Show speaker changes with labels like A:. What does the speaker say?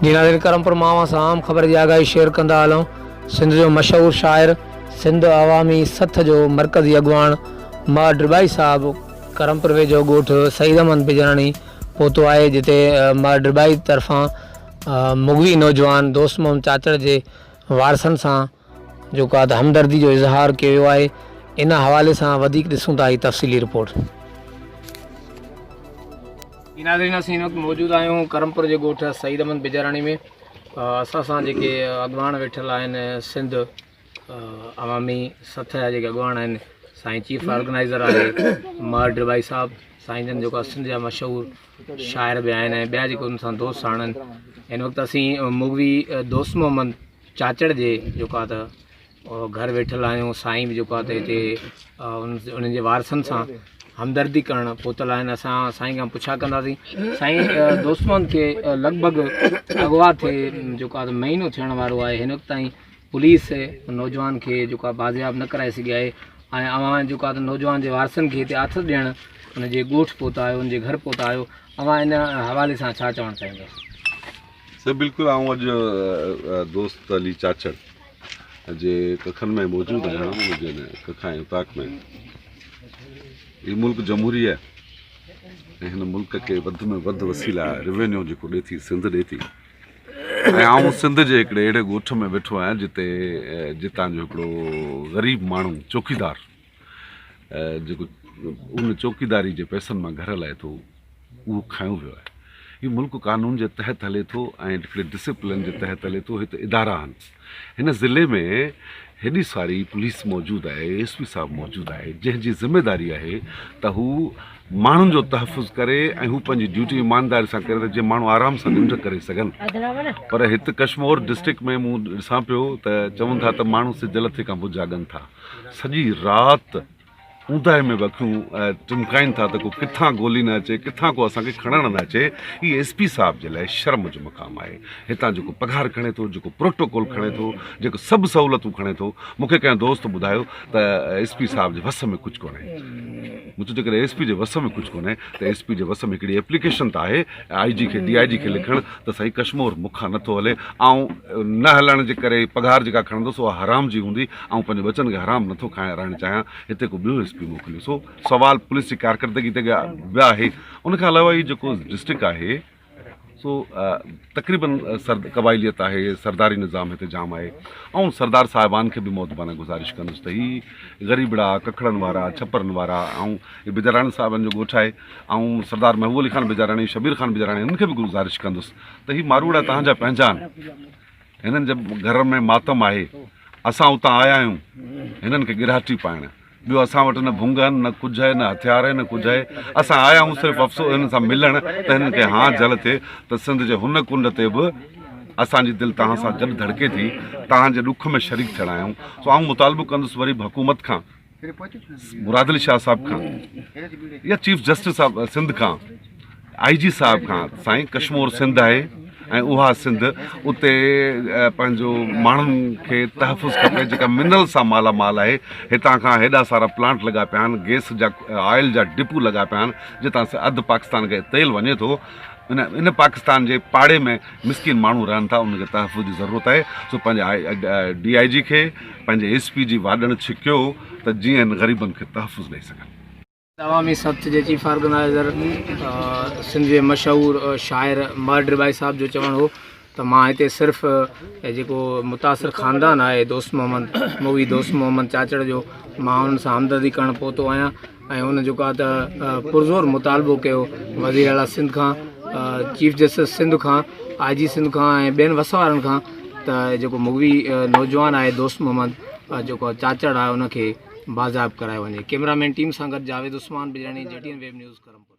A: जी नाज़रीन, करमपुर मावा सां आम ख़बर जी आगाही शेयर कंदा हलूं। सिंध जो मशहूर शाइर, सिंध अवामी सथ जो मरकज़ी अॻवान मां ड्रिबाई साहब करमपुर वेझो ॻोठ सईद अहमद बिजराणी पहुतो आहे, जिते मां ड्रिबाई तरफ़ां मुगवी नौजवान दोस्त मोहम्मद चाचड़ जे वारसनि सां जेको आहे हमदर्दी जो इज़हार कयो वियो आहे। इन हवाले सां वधीक ॾिसूं था ही तफ़सीली रिपोर्ट। नाज़रीन, असीं हिन वक़्तु मौजूदु आहियूं करमपुर जे ॻोठ सईद अहमद बिजराणी में। असां सां जेके अॻवान वेठल आहिनि सिंध अवामी सथ जा जेके अॻवान आहिनि, साईं चीफ ऑर्गेनाइज़र आहे मां ड्रिबाई साहब, साईं जन जेको सिंध जा मशहूरु शाइर बि आहिनि ऐं ॿिया जेके उन सां दोस्त आहिनि। हिन वक़्तु असीं मुगवी दोस्त मोहम्मद चाचड़ जे जेको आहे त घर वेठल आहियूं। साईं बि जेको आहे त हिते उन्हनि जे वारसनि सां हमदर्दी करणु पहुतल आहिनि। असां साईं खां पुछा कंदासीं, साईं दोस्त मोहम्मद खे लॻभॻि अगवा थिए जेको आहे महीनो थियण वारो आहे। हिन वक़्तु ताईं पुलिस नौजवान खे जेको आहे बाज़ियाब न कराए सघी आहे ऐं अव्हां जेको आहे त नौजवान जे वारसनि खे हिते हथु ॾियणु उनजे ॻोठ पहुता आहियो, उनजे घर पहुता आहियो। अव्हां इन हवाले सां छा चवणु चाहींदो?
B: सर बिल्कुलु, आउं अॼु दोस्त अली चाचड़ जे कखनि में मौजूदु आहियां, मुंहिंजे कखा ऐं उताक में। हीउ मुल्क जमहूरी आहे ऐं हिन मुल्क खे वधि में वधि वसीला रिवेन्यू जेको ॾिए थी सिंध ॾिए थी। ऐं आउं सिंध जे हिकिड़े अहिड़े ॻोठ में वेठो आहियां जितां जो हिकिड़ो ग़रीब माण्हू चौकीदार जेको उन चौकीदारी जे पैसनि मां घर हलाए थो, उहो खंयो वियो आहे। हीउ मुल्क कानून जे तहत हले थो ऐं हिकिड़े डिसिप्लिन जे तहत हले थो। हिते इदारा आहिनि। हिन ज़िले में हेॾी सारी पुलिस मौजूदु आहे, एसपी साहब मौजूदु आहे, जंहिंजी ज़िमेदारी आहे त हू माण्हुनि जो तहफ़ुज़ करे ऐं हू पंहिंजी ड्यूटी ईमानदारी सां करे त जीअं माण्हू आराम सां निंड करे सघनि। पर हिते कश्मीर डिस्ट्रिक्ट में मूं ॾिसां पियो त चवनि था त माण्हू सिजल ते खां पोइ जागनि था, सॼी राति ऊंदाहे में बखियूं टिमकाइनि था त को किथां गोली न अचे, किथां को असांखे खणणु न अचे। हीअ एसपी साहब जे लाइ शर्म जो मक़ाम आहे। हितां जेको पघार खणे थो, जेको प्रोटोकॉल खणे थो, जेको सभु सहूलियतूं खणे थो। मूंखे कंहिं दोस्त ॿुधायो त एसपी साहब जे वस में कुझु कोन्हे। मूं चयो जेकॾहिं एसपी जे वस में कुझु कोन्हे त एसपी जे वस में हिकिड़ी एप्लीकेशन त आहे आईजी खे डीआईजी खे लिखणु त साईं कश्मीर मूंखां नथो हले, ऐं न हलण जे करे पघार जेका खणंदुसि उहा हराम जी हूंदी, ऐं पंहिंजे बचनि खे हराम नथो खाराइणु चाहियां। हिते को ॿियो एसपी मोकिलियो। सो सवाल पुलिस जी कारकर्दगी ते ॿिया आहे। उनखां अलावा ही जेको डिस्ट्रिक्ट आहे सो तक़रीबन क़बाइलियत आहे, सरदारी निज़ाम हिते जाम आहे। ऐं सरदार साहिबान खे बि मौतबाना गुज़ारिश कंदुसि त ही ग़रीबड़ा कखड़नि वारा छपरनि वारा ऐं बिजराणी साहिबनि जो ॻोठ आहे ऐं सरदार महबूब अली खान बिजराणी, शबीर खान बिजराणी, हिननि खे बि गुज़ारिश कंदुसि त ही मारूड़ा तव्हांजा पंहिंजा आहिनि। हिननि जे घर में मातम आहे। असां उतां आया आहियूं हिननि खे गिराहटी पाइणु। ॿियो असां वटि न भुंग आहिनि, न कुझु आहे, न हथियार आहे, न कुझु आहे। असां आया आहियूं सिर्फ़ु अफ़सोस हिन सां मिलणु त हिननि खे हा जल थिए त सिंध जे हुन कुंड ते बि असांजी दिलि तव्हां सां गॾु धड़के थी, तव्हांजे ॾुख में शरीक थियणा आहियूं। सो आउं मुतालबो कंदुसि वरी बि हुकूमत खां, मुराद अली शाह साहिब खां या चीफ जस्टिस साहिब सिंध खां, आईजी साहिब खां, साईं कश्मीर सिंध आहे ऐं उहा सिंध उते पंहिंजो माण्हुनि खे तहफ़ुज़ खपे जेका मिनरल सां मालामाल आहे। हितां खां हेॾा सारा प्लांट लॻा पिया आहिनि, गैस जा ऑयल जा डिपू लॻा पिया आहिनि, जितां अधु पाकिस्तान खे तेल वञे थो। इन पाकिस्तान जे पाड़े में मिसकिन माण्हू रहनि था, उनखे तहफ़ुज़ जी ज़रूरत आहे। सो पंहिंजे डीआईजी खे, पंहिंजे एसपी जी वाॾण छिकियो त जीअं हिन ग़रीबनि खे तहफ़ुज़ ॾेई सघनि।
A: अवामी सथ जे चीफ ऑर्गेनाइज़र सिंध जे मशहूरु शाइर मां ड्रिबाई साहब जो चवणु हो त मां हिते सिर्फ़ु जेको मुतासिर ख़ानदान आहे दोस्त मोहम्मद मुवी दोस्त मोहम्मद चाचड़ जो, मां हुननि सां हमदर्दी करणु पहुतो आहियां ऐं हुन जेको आहे त पुरज़ोर मुतालबो कयो वज़ीर आला सिंध खां, चीफ जस्टिस सिंध खां, आईजी सिंध खां ऐं ॿियनि वस वारनि खां त जेको मुवी नौजवान आहे दोस्त मोहम्मद जेको चाचड़ आहे उनखे बाज़ाब करायो वञे। कैमरामैन टीम सां गॾु Javed Usman Bijrani, JTN web news Karampur.